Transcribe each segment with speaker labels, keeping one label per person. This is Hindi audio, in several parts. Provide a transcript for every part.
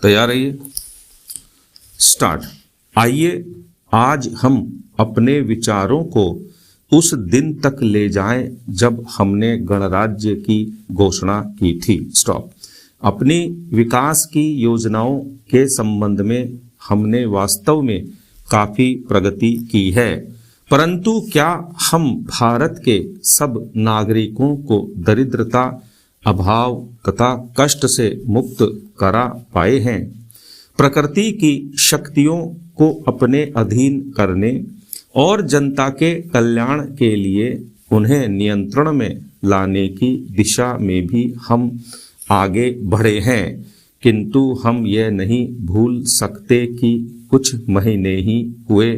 Speaker 1: तैयार रहिए, स्टार्ट। आइए आज हम अपने विचारों को उस दिन तक ले जाएं जब हमने गणराज्य की घोषणा की थी। स्टॉप। अपनी विकास की योजनाओं के संबंध में हमने वास्तव में काफी प्रगति की है, परंतु क्या हम भारत के सब नागरिकों को दरिद्रता, अभाव तथा कष्ट से मुक्त करा पाए हैं? प्रकृति की शक्तियों को अपने अधीन करने और जनता के कल्याण के लिए उन्हें नियंत्रण में लाने की दिशा में भी हम आगे बढ़े हैं, किंतु हम यह नहीं भूल सकते कि कुछ महीने ही हुए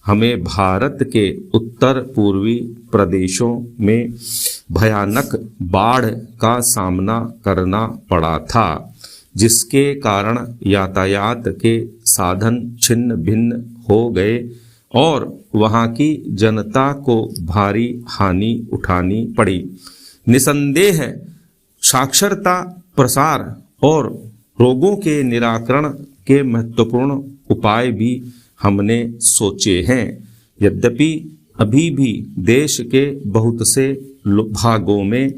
Speaker 1: हमें भारत के उत्तर पूर्वी प्रदेशों में भयानक बाढ़ का सामना करना पड़ा था, जिसके कारण यातायात के साधन छिन्न भिन्न हो गए और वहां की जनता को भारी हानि उठानी पड़ी। निसंदेह साक्षरता, प्रसार और रोगों के निराकरण के महत्वपूर्ण उपाय भी हमने सोचे हैं। यद्यपि अभी भी देश के बहुत से भागों में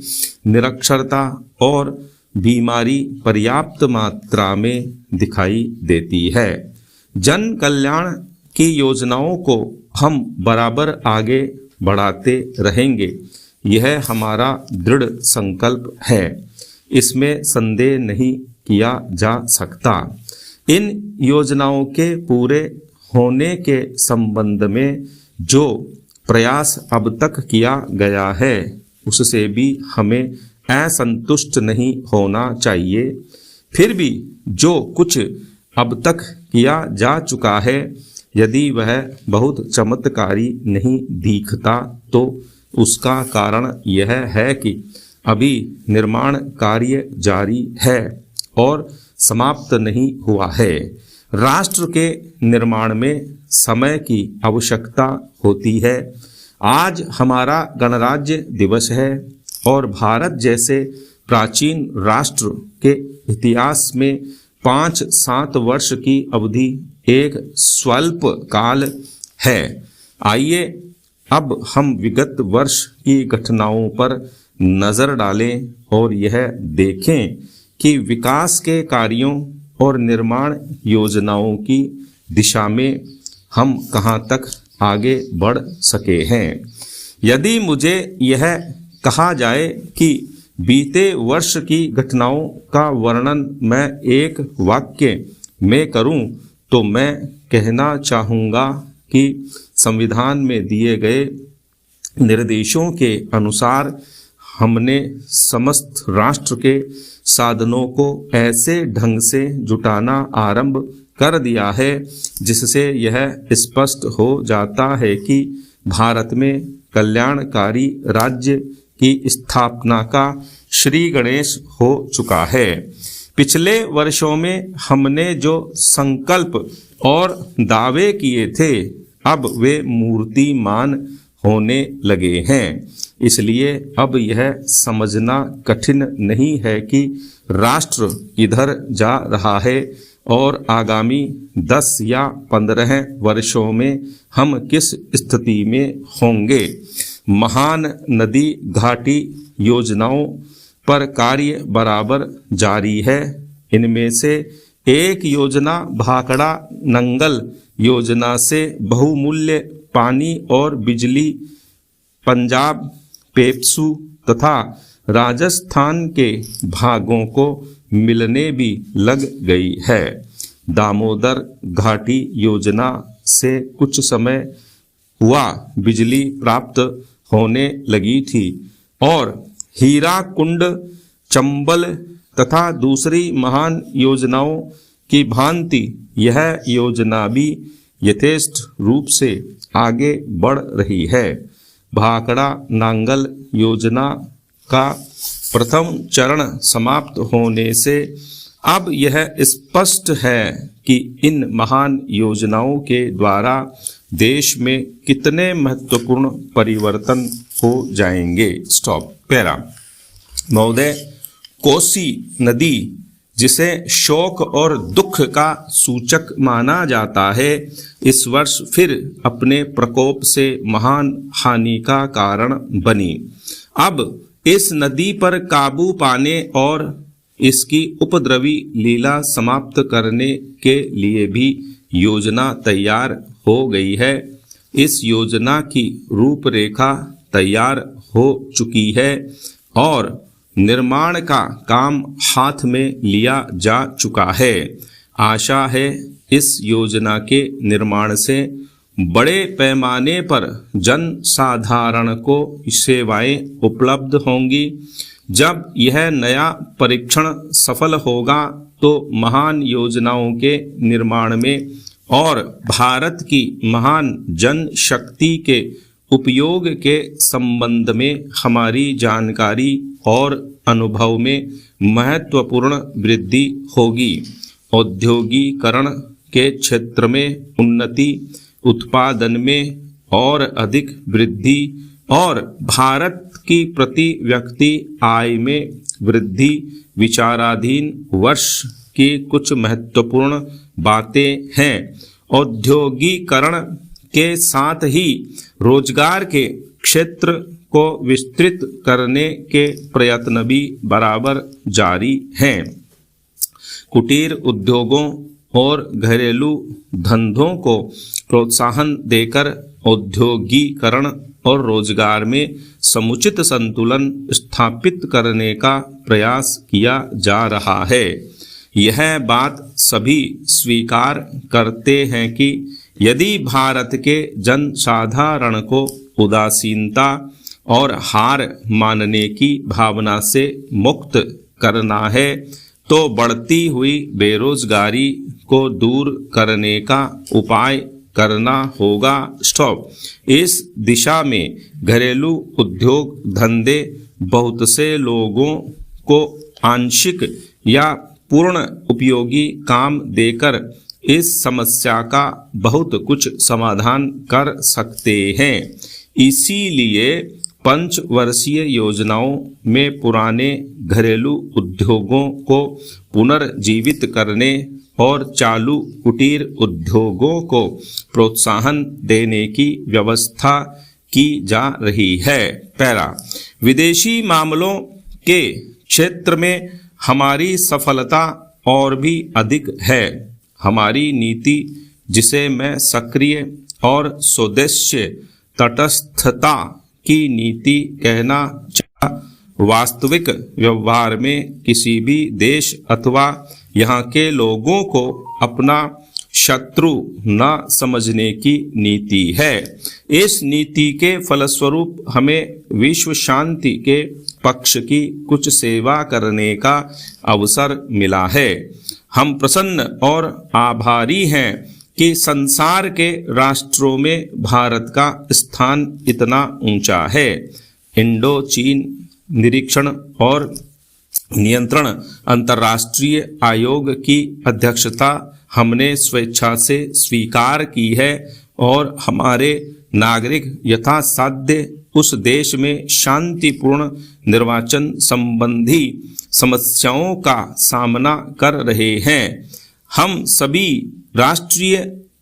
Speaker 1: निरक्षरता और बीमारी पर्याप्त मात्रा में दिखाई देती है। जन कल्याण की योजनाओं को हम बराबर आगे बढ़ाते रहेंगे, यह हमारा दृढ़ संकल्प है, इसमें संदेह नहीं किया जा सकता। इन योजनाओं के पूरे होने के संबंध में जो प्रयास अब तक किया गया है, उससे भी हमें असंतुष्ट नहीं होना चाहिए। फिर भी जो कुछ अब तक किया जा चुका है, यदि वह बहुत चमत्कारी नहीं दिखता, तो उसका कारण यह है कि अभी निर्माण कार्य जारी है और समाप्त नहीं हुआ है। राष्ट्र के निर्माण में समय की आवश्यकता होती है। आज हमारा गणराज्य दिवस है और भारत जैसे प्राचीन राष्ट्र के इतिहास में 5-7 वर्ष की अवधि एक स्वल्प काल है। आइए अब हम विगत वर्ष की घटनाओं पर नजर डालें और यह देखें कि विकास के कार्यों और निर्माण योजनाओं की दिशा में हम कहां तक आगे बढ़ सके हैं। यदि मुझे यह कहा जाए कि बीते वर्ष की घटनाओं का वर्णन मैं एक वाक्य में करूं, तो मैं कहना चाहूँगा कि संविधान में दिए गए निर्देशों के अनुसार हमने समस्त राष्ट्र के साधनों को ऐसे ढंग से जुटाना आरंभ कर दिया है जिससे यह स्पष्ट हो जाता है कि भारत में कल्याणकारी राज्य की स्थापना का श्री गणेश हो चुका है। पिछले वर्षों में हमने जो संकल्प और दावे किए थे, अब वे मूर्तिमान होने लगे हैं। इसलिए अब यह समझना कठिन नहीं है कि राष्ट्र किधर जा रहा है और आगामी 10 या 15 वर्षों में हम किस स्थिति में होंगे। महान नदी घाटी योजनाओं पर कार्य बराबर जारी है। इनमें से एक योजना भाखड़ा नंगल योजना से बहुमूल्य पानी और बिजली पंजाब, पेप्सू तथा राजस्थान के भागों को मिलने भी लग गई है। दामोदर घाटी योजना से कुछ समय हुआ बिजली प्राप्त होने लगी थी और हीराकुंड, चंबल तथा दूसरी महान योजनाओं की भांति यह योजना भी यथेष्ट रूप से आगे बढ़ रही है। भाखड़ा नांगल योजना का प्रथम चरण समाप्त होने से अब यह स्पष्ट है कि इन महान योजनाओं के द्वारा देश में कितने महत्वपूर्ण परिवर्तन हो जाएंगे। स्टॉप। पैरा। महोदय, कोसी नदी जिसे शोक और दुख का सूचक माना जाता है, इस वर्ष फिर अपने प्रकोप से महान हानि का कारण बनी। अब इस नदी पर काबू पाने और इसकी उपद्रवी लीला समाप्त करने के लिए भी योजना तैयार हो गई है। इस योजना की रूपरेखा तैयार हो चुकी है और निर्माण का काम हाथ में लिया जा चुका है। आशा है इस योजना के निर्माण से बड़े पैमाने पर जन साधारण को सेवाएं उपलब्ध होंगी। जब यह नया परीक्षण सफल होगा तो महान योजनाओं के निर्माण में और भारत की महान जनशक्ति के उपयोग के संबंध में हमारी जानकारी और अनुभव में महत्वपूर्ण वृद्धि होगी। औद्योगिकरण के क्षेत्र में उन्नति, उत्पादन में और अधिक वृद्धि और भारत की प्रति व्यक्ति आय में वृद्धि विचाराधीन वर्ष की कुछ महत्वपूर्ण बातें हैं। औद्योगिकरण के साथ ही रोजगार के क्षेत्र को विस्तृत करने के प्रयत्न भी बराबर जारी हैं। कुटीर उद्योगों और घरेलू धंधों को प्रोत्साहन देकर औद्योगिकरण और रोजगार में समुचित संतुलन स्थापित करने का प्रयास किया जा रहा है। यह बात सभी स्वीकार करते हैं कि यदि भारत के जनसाधारण को उदासीनता और हार मानने की भावना से मुक्त करना है तो बढ़ती हुई बेरोजगारी को दूर करने का उपाय करना होगा। स्टॉप। इस दिशा में घरेलू उद्योग धंधे बहुत से लोगों को आंशिक या पूर्ण उपयोगी काम देकर इस समस्या का बहुत कुछ समाधान कर सकते हैं। इसीलिए पंचवर्षीय योजनाओं में पुराने घरेलू उद्योगों को पुनर्जीवित करने और चालू कुटीर उद्योगों को प्रोत्साहन देने की व्यवस्था की जा रही है। पैरा। विदेशी मामलों के क्षेत्र में हमारी सफलता और भी अधिक है। हमारी नीति, जिसे मैं सक्रिय और स्वदेशी तटस्थता की नीति कहना चाहता, वास्तविक व्यवहार में किसी भी देश अथवा यहाँ के लोगों को अपना शत्रु न समझने की नीति है। इस नीति के फलस्वरूप हमें विश्व शांति के पक्ष की कुछ सेवा करने का अवसर मिला है। हम प्रसन्न और आभारी हैं कि संसार के राष्ट्रों में भारत का स्थान इतना ऊंचा है। इंडो चीन निरीक्षण और नियंत्रण अंतर्राष्ट्रीय आयोग की अध्यक्षता हमने स्वेच्छा से स्वीकार की है और हमारे नागरिक यथासाध्य उस देश में शांतिपूर्ण निर्वाचन संबंधी समस्याओं का सामना कर रहे हैं। हम सभी राष्ट्रीय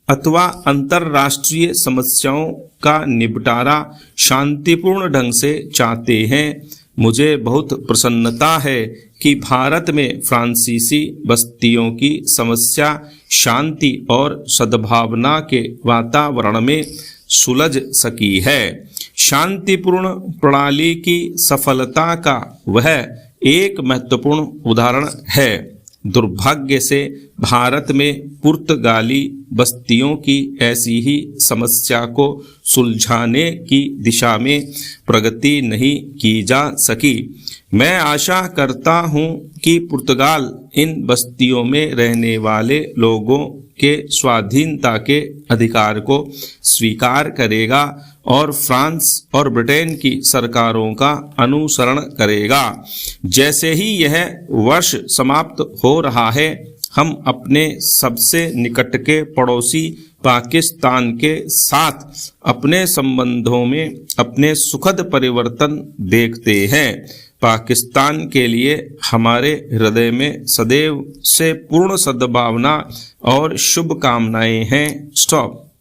Speaker 1: अथवा अंतर्राष्ट्रीय समस्याओं का निपटारा शांतिपूर्ण ढंग से चाहते हैं। मुझे बहुत प्रसन्नता है कि भारत में फ्रांसीसी बस्तियों की समस्या शांति और सद्भावना के वातावरण में सुलझ सकी है। शांतिपूर्ण प्रणाली की सफलता का वह एक महत्वपूर्ण उदाहरण है। दुर्भाग्य से भारत में पुर्तगाली बस्तियों की ऐसी ही समस्या को सुलझाने की दिशा में प्रगति नहीं की जा सकी। मैं आशा करता हूं कि पुर्तगाल इन बस्तियों में रहने वाले लोगों के स्वाधीनता के अधिकार को स्वीकार करेगा और फ्रांस और ब्रिटेन की सरकारों का अनुसरण करेगा। जैसे ही यह वर्ष समाप्त हो रहा है, हम अपने सबसे निकट के पड़ोसी पाकिस्तान के साथ अपने संबंधों में अपने सुखद परिवर्तन देखते हैं। पाकिस्तान के लिए हमारे हृदय में सदैव से पूर्ण सद्भावना और शुभकामनाएं हैं। स्टॉप।